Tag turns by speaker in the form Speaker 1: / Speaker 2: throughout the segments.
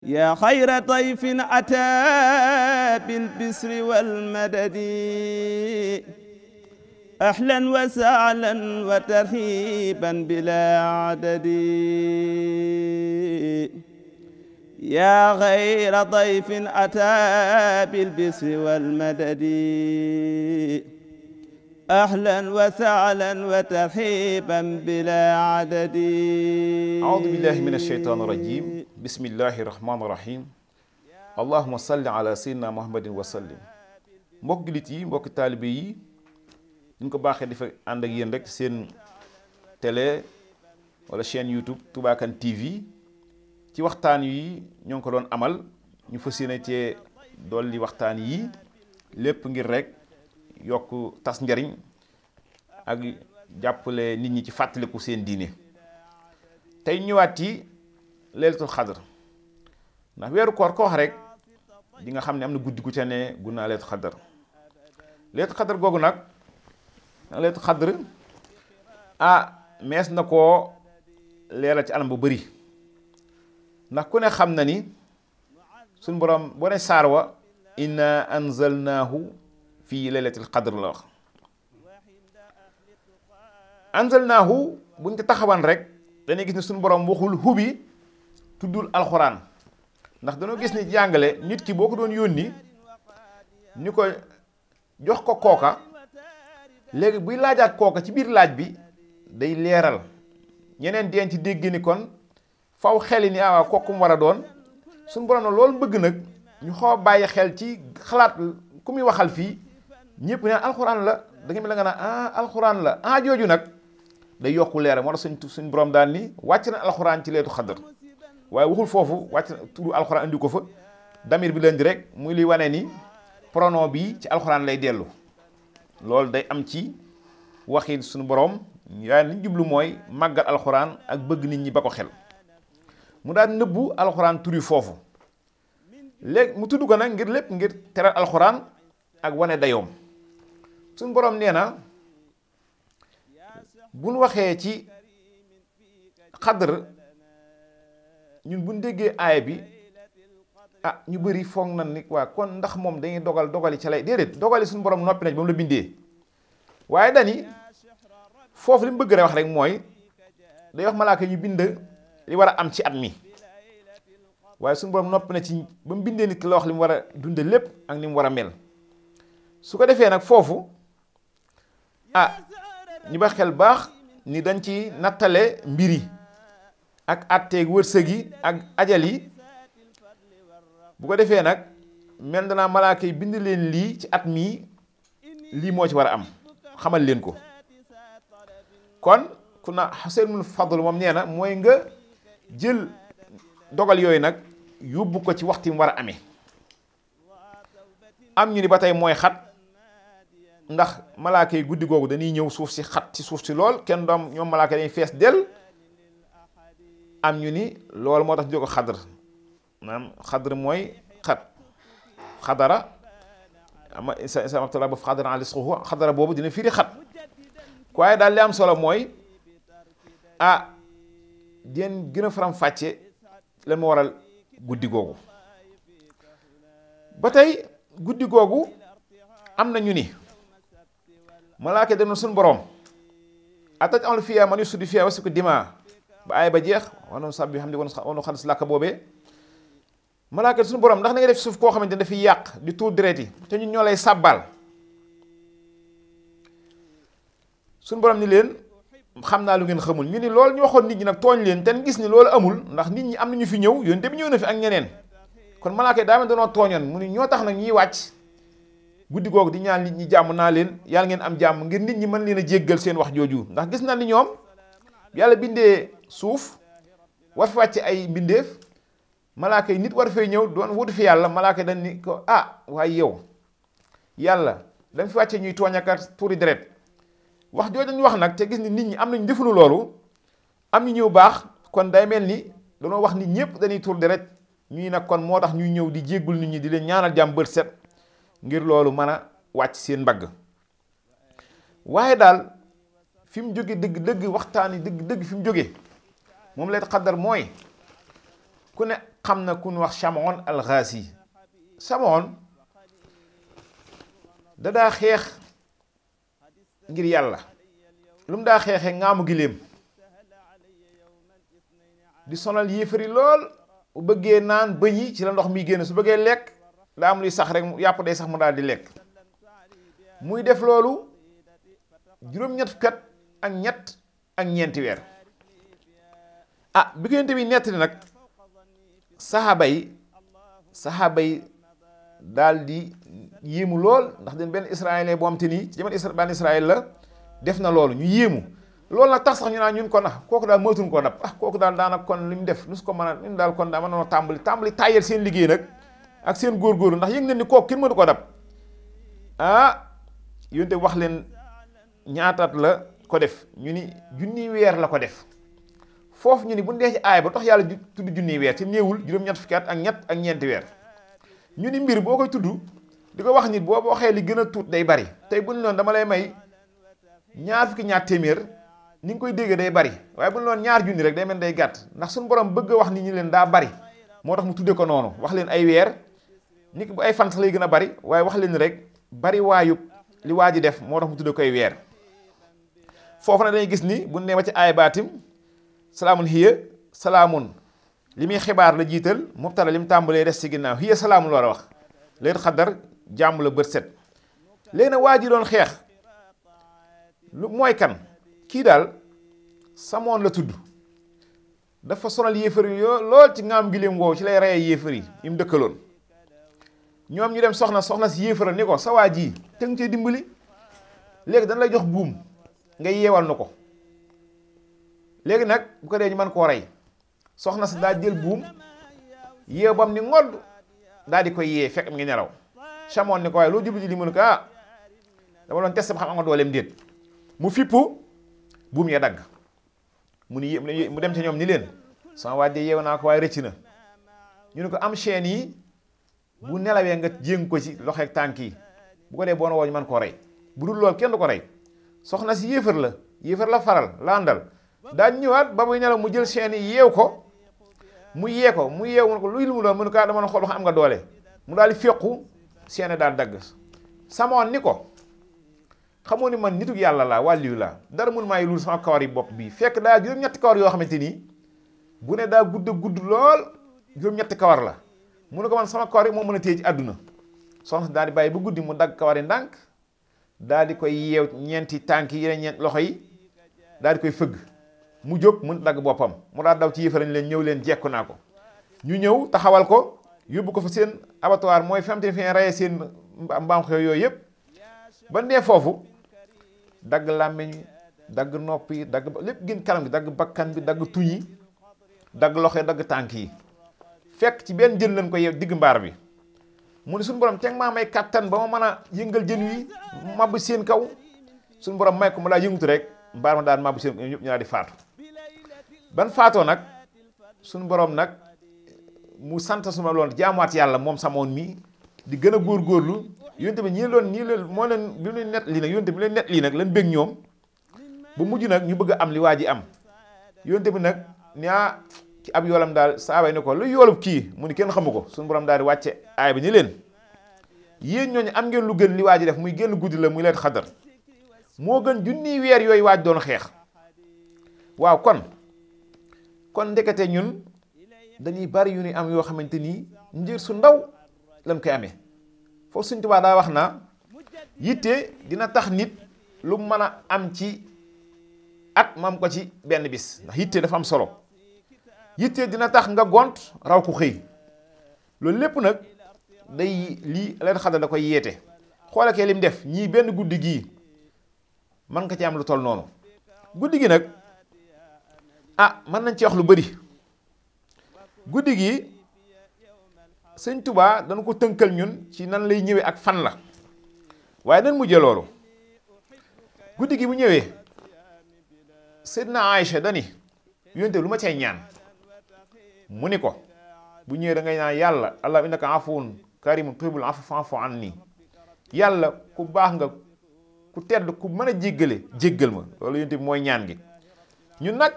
Speaker 1: yaa xayra dayfin ataa bil bisri wal madadi ahlan wa sahlan wa tarhiban bilaa adadi yaa xayra dayfin ataa bil bisri wal madadi ahlan wa sahlan wa tarhiban bilaa adadi.
Speaker 2: A'uudu billahi mina shaytaani rajiim. Bismillahi rahmaani rahiim. Allahumma salli ala sayyidina Muhammadin wa sallim. Mbokk jullit yi, mbokk taalibe yi, ñu ko baaxee dafa ànd ak yéen rek seen télé wala chaîne YouTube Touba Kane TV ci waxtaan yi ñoo ngi ko doon amal ñu fas yéene cee dolli waxtaan yi lépp ngir rek yokk tas njariñ ak jàppale nit ñi ci fàttaliku seen diine. tey ñëwaat ci laylatul xadr ndax weeru koor ko wax rek di nga xam ne am na guddi gu ca ne gunnaa laylatul xadr. laylatul xadr googu nag laylatul xadr mees na koo leeral ci anam bu bëri ndax ku ne xam na ni suñ borom boo ne saar wa inna anzalnaahu fii laylatul xadr la wax. anzalnaahu buñ ko taxawan rek dañuy gis ne suñu borom waxul hubi tuddul alxuraan ndax dañoo gis ni jàngale nit ki boo ko doon yónni ni ko jox ko kooka léegi buy laajaat kooka ci biir laaj bi day leeral ñeneen deen ci dégg ni kon faw xeli ni waaw kooku mu war a doon suñu borom na loolu bëgg nag ñu xaw a bàyyi xel ci xalaat ku muy waxal fii ñëpp ne alxuraan la da nga mel nga naan alxuraan la jooju nag day yokku leeral moo tax suñ borom daal ni wàcc na alxuraan ci laylatul xadr waaye waxul foofu wàcc na turu alxuraan indi ko fa damir bi leen di rek muy luy wane ni pronom bi ci alxuraan lay dellu. loolu day am ci waxi suñu borom waaye liñ jublu mooy màggal alxuraan ak bëgg nit ñi ba ko xel mu daal nëbbu alxuraan turi foofu léegi mu tudd ko nag ngir lépp ngir teral alxuraan ak wane dayoom. suñu borom nee na buñ waxee ci xadr ñun buñ déggee aaya bi ñu bëri foog na ni waa kon ndax moom dañuy dogali ca lay déedéet dogali suñu borom noppi nañ ba mu la bindee waaye dani foofu li mu bëgg rek wax rek mooy day wax malaaka ñu bind li war a am ci at mi waaye suñu borom noppi na ci ba mu bindee nit ki la wax li mu war a dunde lépp ak ni mu war a mel su ko defee nag foofu ñu ba xel baax ni dañ ci nattale mbir yi ak àtteeg wërsëg yi ak ajal yi bu ko defee nag mel danaa malaaka yi bind leen lii ci at mii lii moo ci war a am xamal leen ko kon ku na Xuseynu Fadl moom nee na mooy nga jël dogal yooyu nag yóbbu ko ci waxtu mu war a amee am ñu ni ba tey mooy xat ndax malaaka yi guddi googu dañuy ñëw suuf si xat ci suuf si lool kenn doom ñoom malaaka dañuy fees del am ñu ni loolu moo tax ñu ko xadr maanaam xadr mooy xat xadara ama sa abtala ba xadara ali suhu xadara boobu dina firi xat waaye daal li am solo mooy den gën a faram fàcce lan ma waral guddi googu ba tey guddi googu am na ñu ni malaaka dana suñu borom ataj amul fiya man yusudi fiya wasi ko dima ba aay ba jeex wanoon sab bi xam di wonu xalis làkk boobee malaaka suñu borom ndax da nga def suuf koo xamante ne dafay yàq di tuur deret yi te ñun ñoo lay sàbbaal suñu borom ni leen xam naa lu ngeen xamul ñu ni loolu ñu waxoon nit ñi nag tooñ leen te gis ni loolu amul ndax nit ñi am na ñu fi ñëw yoon dem ñëw na fi ak ñeneen kon malaaka yi daa mel danoo tooñoon mu ni ñoo tax nag ñuy wàcc guddi googu di ñaan nit ñi jàmm naa leen yàlla ngeen am jàmm ngir nit ñi mën leen a jéggal seen wax jooju ndax gis na ni ñoom yàlla bindee suuf war fi wàcce ay mbindeef malaaka yi nit war fay ñëw doon wutu fi yàlla malaaka yi dañ ni ko waaye yow yàlla dañ fi wàcce ñuy tooñakat tuuri deret wax jooju dañu wax nag te gis ni nit ñi am nañu defuñu loolu am ñu ñëw baax kon day mel ni dañoo wax nit ñëpp dañuy tuur deret ñuy nag kon moo tax ñuy ñëw di jéggul nit ñi di leen ñaanal jàmm bët set ngir loolu mën a wàcc seen mbagg waaye daal fi mu jóge dëgg-dëgg waxtaan yi dëgg-dëgg fi mu jóge moom laylatul qadr mooy ku ku ne xam na ku ñu wax Chamoun al-Ghazi. Chamoun da daa xeex ngir yàlla lu mu daa xeexee ngaamu giléem di sonal yéefari lool bu bëggee naan bëñ yi ci la ndox mi génn su bëggee lekk daa am luy sax rek yàpp day sax mu daal di lekk muy def loolu juróom-ñett fukki at ak ñett ak ñeenti weer. bi Yonent bi nettali nag saxaaba yi daal di yéemu lool ndax den benn israélien boo am te nii ci jamono ban Israël la def na loolu ñu yéemu loolu nag tax sax ñu naan ñun kon kooku daal mënatuñ koo dab kooku daal daanaka kon li mu def nu su ko mën a ñun daal kon daa mën na tàmbali tàyyel seen liggéey nag ak seen góorgóorlu ndax yëg nañ ni kooku kenn mënu ko dab Yonent wax leen ñaataat la ko def ñu ni junniy weer la ko def foofu ñu ni bu dee ci aay ba tax yàlla tudd junniy weer ci néewul juróom-ñett fukki at ak ñett ak ñeenti weer ñu ni mbir boo koy tudd di ko wax nit boo waxee li gën a tuut day bari tey bu ñu loon dama lay may ñaar fukki ñaar téeméer ni nga koy déggee day bari waaye bu ñu loon ñaar junni rek day mel day gàtt ndax suñu borom bëgg a wax nit ñi leen daa bari moo tax mu tuddee ko noonu wax leen ay weer nit bu ay fan sax lay gën a bari waaye wax leen rek bari waayub li waa ji def moo tax mu tuddee ko ay weer foofu nag dañuy gis ni bu nee ba ci aay baatim salaamun hiya salaamun li muy xibaar la jiital mubtala li mu tàmbalee des ci ginnaaw hiya salaamun la war a wax leen xadar jàmm la bët set léegi nag waa ji doon xeex lu mooy kan kii daal Samoon la tudd dafa sonal yéefar yi lool ci ngaam giléem woowu ci lay reyee yéefar yi mu dëkkaloon ñoom ñu dem soxna si yéefara ni ko sa waa ji te nga cee dimbali léegi dañ lay jox buum nga yeewal na ko léegi nag bu ko dee ñu mën koo rey soxna si daa jël buum yeew bam ni ngodd daal di koy yee fekk mu ngi nelaw Chamoun ni ko waaye loo jublu ci li mu ne ko dama doon test ba xam am nga dooleem déet mu fippu buum ya dagg mu dem ci ñoom ni leen sama waa ji yeew naa ko waaye rëcc na ñu ne ko am chaîne yi bu nelawee nga jéng ko ci loxo ak tànk yi bu ko dee boo na woo ñu mën koo rey bu dul loolu kenn du ko rey soxna si yéefar la faral la àndal daa ñëwaat ba muy nelaw mu jël chaîne yi yeew ko mu yeew mu ne ko luy lu mu doon mu ne ko dama na xool wax am nga doole mu daal di féqu chaîne daal dagg Samoon ni ko xamoo ni man nituk yàlla laa wàlliyu laa dara mun maa yi lul sama kawar yi bopp bii fekk daa juróom-ñetti kawar yoo xamante nii bu ne daa gudd lool juróom-ñetti kawar la mu ne ko man sama kawar yi moo mën a téye ci àdduna soxna si daal di bàyyi ba guddi mu dagg kawar yi ndànk daal di koy yeew ñeenti tànk yi yeneen ñeent loxo yi daal di koy fëgg mu jóg mun dagg boppam mu daal daw ci yëfarañ leen ñëw leen jekku naa ko ñu ñëw taxawal ko yóbbu ko fa seen abattoir mooy femte fi reyee seen mbaam xew yooyu yëpp ba nee foofu dagg làmmiñ dagg nopp yi dagg lépp gën kanam gi dagg bakkan bi dagg tuñ yi dagg loxo yi dagg tànk yi fekk ci benn jën lañ ko yeew digg mbaar bi mu ne suñu borom teg maa may kattan ba ma mën a yëngal jën wi mabbu seen kaw suñu borom may ko mu daa yëngutu rek mbaar ma daal mabbu seen ñëpp ñu daal di faatu ban faatoo nag suñu borom nag mu sant suma loon jaamuwaat yàlla moom Samoon mi di gën a góorgóorlu yonte bi ñii leen moo leen bi leen net lii nag yonte bi leen net lii nag lan bëgg ñoom ba mujj nag ñu bëgg a am li waa ji am yonte bi nag ñaa ci ab yoolam daal saabay ni ko lu yoolub kii mu ni kenn xamu ko suñu borom daal di wàcce aay bi ni leen yéen ñooñu am ngeen lu gën li waa ji def muy génn guddi la muy leen xadar moo gën junniy weer yooyu waaj doon xeex waaw kon ndekete ñun dañuy bari yu ni am yoo xamante nii njër su ndaw lañ koy amee foofu Sëñ Tuubaa daa wax naa yitte dina tax nit lu mën a am ci at mam ko ci benn bis ndax yitte dafa am solo yitte dina tax nga gont raw ko xëy loolu lépp nag day lii leen xadar da koy yeete xoolakee lim def ñii benn guddi gii mën nga ci am lu toll noonu guddi gi nag mën nañ ci wax lu bari guddi gi Sëñ Tuubaa dañu ko tënkal ñun ci nan lay ñëwee ak fan la waaye nan mujjee loolu guddi gi bu ñëwee Seydina Aïcha dani yonte lu ma cay ñaan mu ni ko bu ñëwee da ngay naan yàlla allah innaka afuwun karimun tuhibbul afwa fa'fu anni yàlla ku baax nga ku tedd ku mën a jéggal ma loolu yonte bi mooy ñaan gi ñun nag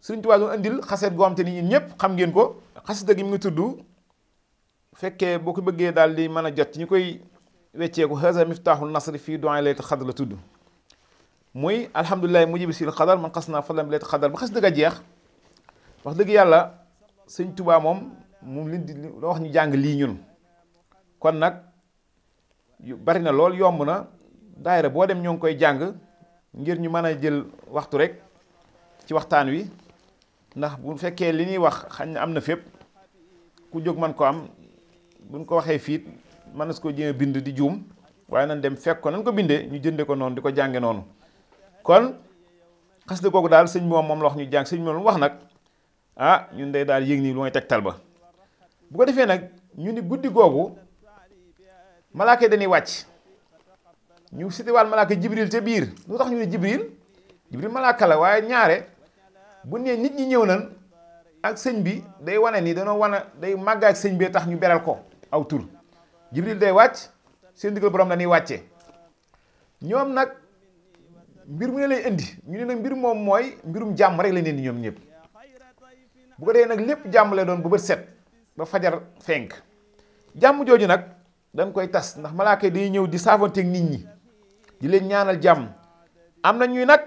Speaker 2: Sëriñ Tuubaa doon andil xaseet goo xam te ni ñun ñëpp xam ngeen ko. xasida gi mu ngi tudd fekkee boo ko bëggee daal di mën a jot ñu koy wecceeku haza miftaaxul nasri fii du'a laylatul qadr la tudd muy alhamdulillahi mujibi sil qadar man xas naa fadlan bi laylatul qadr ba xas dëgg a jeex wax dëgg yàlla Sëriñ Tuubaa moom li wax ñu jàng lii ñun kon nag bari na lool yomb na daayira boo dem ñoo ngi koy jàng ngir ñu mën a jël waxtu rek ci waxtaan wi ndax bu fekkee li ñuy wax xañ na am na fépp ku jóg man ko am buñ ko waxee fiit mën na su ko jéem a bind di juum waaye nañ dem fekk ko nañ ko bindee ñu jënde ko noonu di ko jànge noonu kon xasida googu daal sëñ bi moom la wax ñu jàng sëñ bi moom lu wax nag ah ñun day daal yéeg nii lu may tegtal ba bu ko defee nag ñu ni guddi googu malaaka yi dañuy wàcc ñu sitiwaal malaaka jibril ca biir lu tax ñu ne jibril malaaka la waaye ñaare bu nee nit ñi ñëw nan ak sëñ bi day wane ni danoo wane day màgg ak sëñ bee tax ñu beral ko aw tur jibril day wàcc seen digal borom dañuy wàcce ñoom nag mbir mu ne lay indi ñu ne nag mbir moom mooy mbirum jàmm rek la leen di ñoom ñëpp bu ko dee nag lépp jàmm lay doon bu bët set ba fajar fenk jàmm jooju nag dañ koy tas ndax malaaka yi day ñëw di saafanteeg nit ñi di leen ñaanal jàmm am na ñuy nag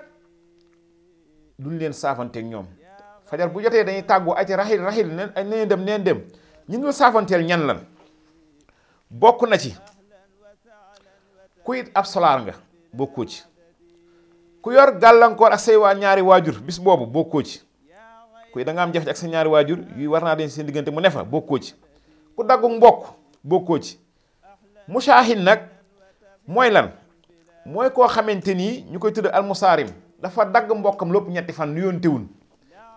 Speaker 2: duñ leen saafanteeg ñoom fajar bu jotee dañuy tàggoo ay raxil neen dem ñu dul saafanteel ñan lan bokk na ci ku it ab solaar nga bokkoo ci ku yor gàllankoor ak say ñaari waajur bis boobu bokkoo ci kuy da nga am jafe ak sa ñaari waajur yu war naa den seen diggante mu ne fa bokkoo ci ku daggu mbokk bokkoo ci mushaahin nag mooy lan mooy koo xamante nii ñu koy tudd almusaarim dafa dagg mbokkam lépp ñetti fan nu yoon tewul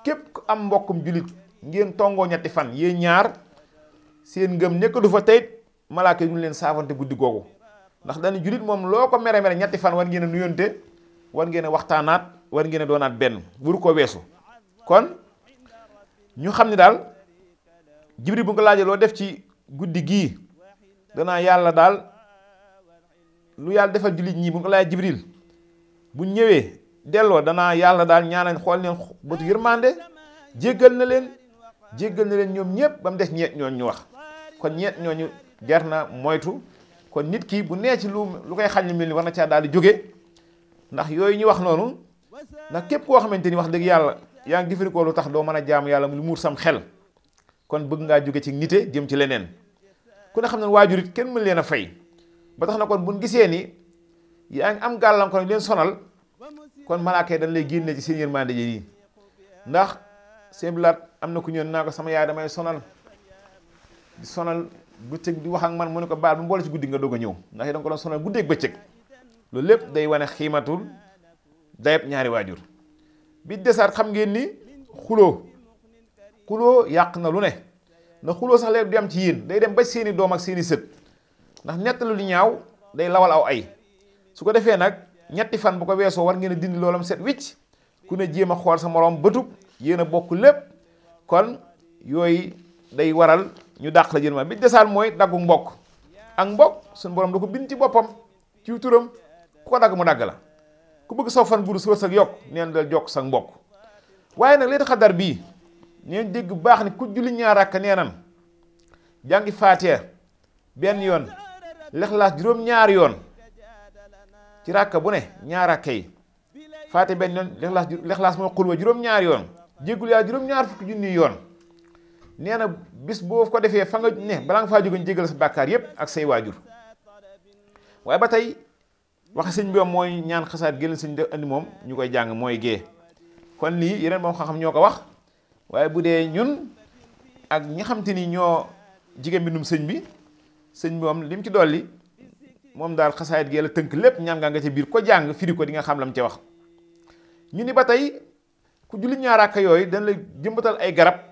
Speaker 2: képp ku am mbokkum julit ngeen tongoo ñetti fan yéen ñaar seen ngëm nekk du fa teyit malaaka yi ñu leen saafante guddi googu ndax dañu julit moom loo ko mere ñetti fan war ngeen a nuyonte war ngeen a waxtaanaat war ngeen a doonaat benn buru ko weesu kon ñu xam ne daal jibril bu nga laajee loo def ci guddi gii danaa yàlla daal lu yàlla defal jullit ñi bu nga laajee jibril bu ñëwee delloo danaa yàlla daal ñaanal xool leen bëtu yërmande jéggal na leen ñoom ñëpp ba mu des ñeet ñooñu ñu wax kon ñeet ñooñu jar na moytu kon nit ki bu nee ci lu koy xañ mel ni war na caa daal di jóge ndax yooyu ñu wax noonu ndax képp koo xamante ni wax dëgg yàlla yaa ngi jëfandikoo lu tax doo mën a jaamu yàlla lu muur sam xel kon bëgg ngaa jóge ci nite jëm ci leneen ku ne xam ne waajur it kenn mën leen a fay ba tax na kon buñ gisee ni yaa ngi am gàllankoor leen sonal kon malaaka yi dañ lay génne ci seen yërmande ji yi ndax seen bilaat am na ku ñëw naa ko sama yaay damay sonal di sonal bëccëg di wax ak man mu ne ko baal bu mboole ci guddi nga doog a ñëw ndax yi da nga ko doon sonal guddeeg bëccëg loolu lépp day wane xiimatul dayab ñaari waajur bi desaat xam ngeen ni xuloo yàq na lu ne ndax xuloo sax léegi du am ci yéen day dem ba seeni doom ak seeni sët ndax nettalu lu ñaaw day lawal aw ay su ko defee nag ñetti fan bu ko weesoo war ngeen a dindi loolam set wicc ku ne jéem a xool sa moroom bëtub yéen a bokk lépp kon yooyu day waral ñu dàq la jërma bi desaat mooy daggu mbokk ak mbokk suñu borom da ko bind ci boppam ci turam ku ko dagg mu dagg la ku bëgg saw fan gudd sa wërsëg yokk neen dal jokk sa mbokk waaye nag laylatul qadar bii neen dégg baax ni ku julli ñaar rakka nee nan jàngi faatiha benn yoon lexlaas juróom-ñaari yoon ci rakka bu ne ñaar rakka yi faatiha benn yoon lexlaas mooy xulwa juróom-ñaari yoon jéggul yaa juróom-ñaar fukki junni yoon nee na bis boo ko defee fa nga ne balaa nga faa jóge jéggal sa bàkkaar yépp ak say waajur waaye ba tey waxe sëñ bi mooy ñaan xasaat génn sëñ def andi moom ñu koy jàng mooy gée kon lii yeneen moom xam-xam ñoo ko wax waaye bu dee ñun ak ñi xam te ni ñoo jigéen mbindum sëñ bi moom li mu ci dolli moom daal xasaayit gee la tënk lépp ñaan nga ci biir ko jàng firi ko di nga xam lam ci wax ñu ni ba tey ku julli ñaar rakka yooyu dañ la jëmbatal ay garab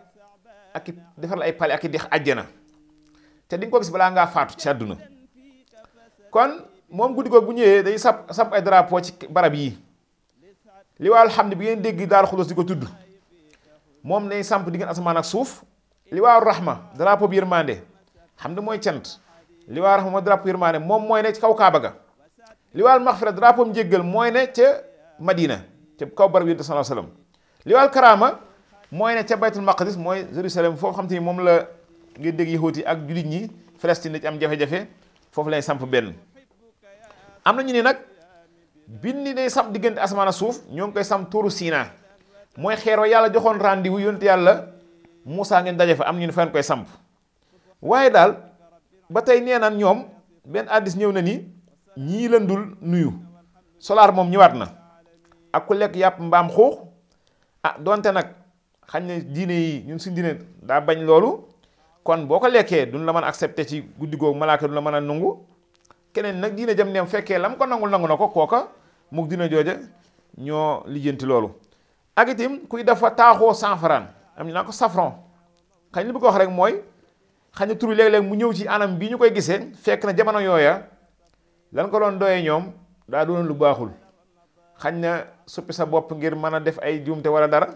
Speaker 2: ak defal ay pale ak i dex àjjana te di nga ko gis balaa ngaa faatu ci àdduna kon moom guddi googu bu ñëwee day samp ay drapeau ci barab yi li waa alhamdu bi ngeen dégg daal xulos di ko tudd moom day samp diggante asamaan ak suuf li waa rahma drapeau bi yërmande xam ne mooy cant li waa rahma mooy drapeau yërmande moom mooy ne ci kaw Kaaba ga li waa maxfira drapeau njéggal mooy ne ca Madina ca kaw barab yi sallallahu alayhi wasallam li waa karaama mooy ne ca baytul maqdis mooy Jérusalem foofu xam te ni moom la ngeen dégg yahuud yi ak jullit ñi Palestine ci am jafe-jafe foofu lay samp benn. am na ñu ne nag bindi day samp diggante asamaan ak suuf ñoo ngi koy samp tuuru Sina mooy xeer wa yàlla joxoon rendez-vous yonent yàlla Moussa ngeen daje fa am ñu ne fa koy samp. waaye daal ba tey nee naan ñoom benn addis ñëw na ni ñii leen dul nuyu solaar moom ñëwaat na ak ku lekk yàpp mbaam xuux donte nag xañ ne diine yi ñun suñ diine daa bañ loolu kon boo ko lekkee duñ la mën a accepté ci guddi googu malaaka duñ la mën a nungu keneen nag diine jëm neem fekkee lam ko nangu na ko kooka muk dina jooja ñoo lijjanti loolu. ak itam kuy dafa taaxoo sanfaraan am ñu naa ko safran xañ li bëgg wax rek mooy xañ na tur bi léeg-léeg mu ñëw ci anam bi ñu koy gisee fekk na jamono yooya lan ko doon doyee ñoom daa doon lu baaxul xañ na suppi sa bopp ngir mën a def ay juumte wala dara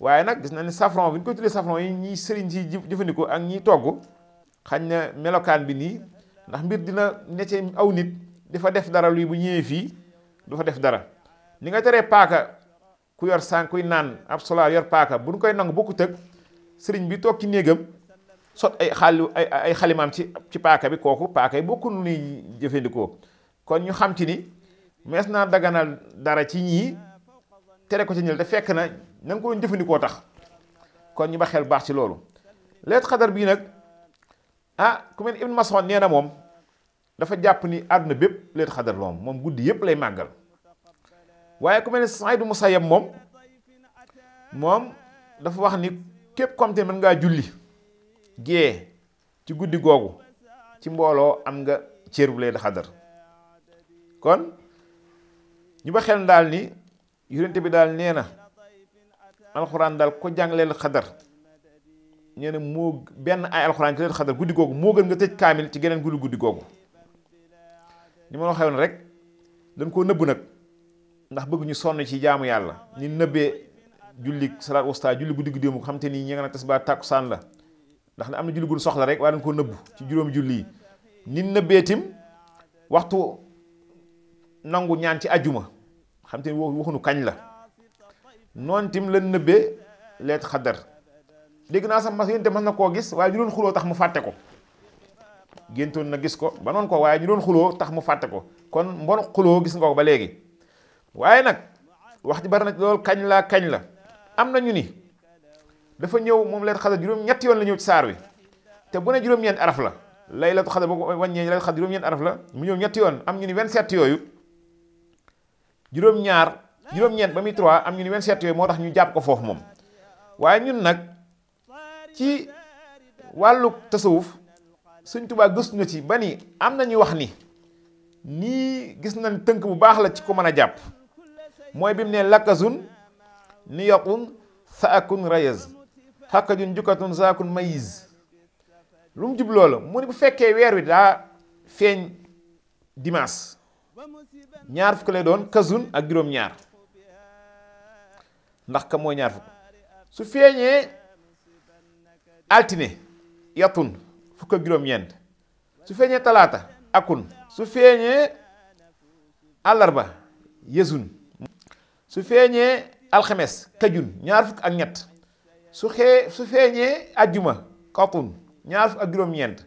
Speaker 2: waaye nag gis na ni safran bi ñu koy tuddee safran yi ñiy sëriñ si jëfandikoo ak ñiy togg xañ na melokaan bi nii ndax mbir dina necce aw nit di fa def dara luy bu ñëwee fii du fa def dara ni nga teree paaka ku yor sànq kuy naan ab solaar yor paaka bu ñu koy nangu bokku tëg sëriñ bi toog ci néegam sot ay xalimaam ci paaka bi kooku paaka yi bokku nu ñuy jëfandikoo kon ñu xam ci ni mees naa daganal dara ci ñii tere ko ci ñël te fekk na na nga ko doon jëfandikoo tax kon ñu ba xel baax ci loolu. laylatul qadar bii nag ku mel Ibn Mas'ud nee na moom dafa jàpp ni àdduna bépp laylatul qadar la moom guddi yépp lay màggal waaye ku mel ni Saïd Musayyab moom dafa wax ni képp comme te mën ngaa julli gée ci guddi googu ci mbooloo am nga cër bu laylatul qadar kon ñu ba xel daal ni yonent bi daal nee na alxuraan daal ko jàng laylatul qadar nee na moo benn ay alxuraan ci laylatul qadar guddi googu moo gën nga tëj kaamil ci geneen guddi googu ni ma la waxee woon rek dañ koo nëbb nag ndax bëgg ñu sonn ci jaamu yàlla ni nëbbee julli salaat wusta julli guddi mu xam te ni ñi nga nag tasbaa tàkkusaan la ndax ne am na julli gu soxla rek waaye dañ koo nëbb ci juróomi julli yi ni nëbbee tim waxtu nangu ñaan ci ajjuma xam te ni waxunu kañ la noonu tim la nëbbee laylatul qadar dégg naa sax mas yénte mën na koo gis waaye ñu doon xuloo tax mu fàtte ko géntoon na gis ko ba noonu ko waaye ñu doon xuloo tax mu fàtte ko kon mbon xuloo gis nga ko ba léegi waaye nag wax ji bari na loolu kañ la am na ñu ni dafa ñëw moom laylatul qadar juróom-ñetti yoon la ñëw ci saar wi te bu ne juróom-ñeent araf la laylatul qadar boo ko wàññee laylatul qadar juróom-ñeent araf la mu ñëw ñetti yoon am ñu ni 27 yooyu juróom-ñeent ba muy 3 am ñu ni 27 yooyu moo tax ñu jàpp ko foofu moom waaye ñun nag ci wàllu tasawuf Sëñ Tuubaa gëstu na ci ba ni am na ñu wax ni nii gis nañ tënk bu baax la ci ko mën a jàpp mooy bi mu ne lakkazun niyatun saakun rayaz xakkajun jukkatun saakun mayiz lu mu jub loolu mu ni bu fekkee weer wi daa feeñ dimanche ñaar fukk lay doon kazun ak juróom-ñaar ndax ka mooy ñaar fukk su feeñee altine yatun fukk ak juróom-ñeent su feeñee talaata akun su feeñee àllarba yesun su feeñee alxames kajun ñaar fukk ak ñett su feeñee ajjuma katun ñaar fukk ak juróom-ñeent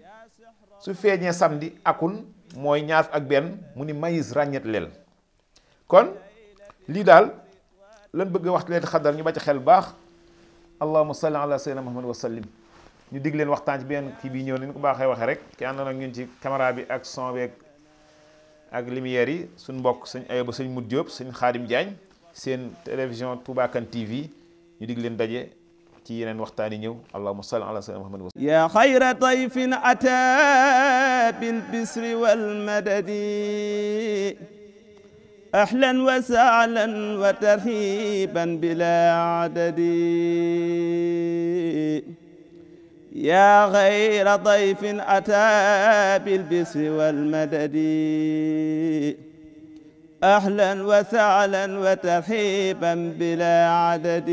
Speaker 2: su feeñee samedi akun mooy ñaar fukk ak benn mu ni mayis ràññet leel kon lii daal lan bëgg wax laylatul qadar ñu ba ci xel baax allahumma salli ala sayyidina muhammad wa sallim ñu dig leen waxtaan ci benn kii bii ñëw ni ñu ko baaxee waxee rek ki àndoon ak ñun ci caméra bi ak son bi ak lumière yi suñ mbokk sëñ Ayoba sëñ Mut Diop sëñ Xaadim Diagne seen télévision Touba Kane TV ñu dig leen daje ci yeneen waxtaan yi ñëw allahumma salli ala sayyidina muhammad wa
Speaker 1: ya xayra dayfin ata bil bisri wal madadi ahlan wa sahlan wa tarhiban bila adadi يا غير ضيف أتى بالبسر والمدد أهلا وسهلا وترحيبا بلا عدد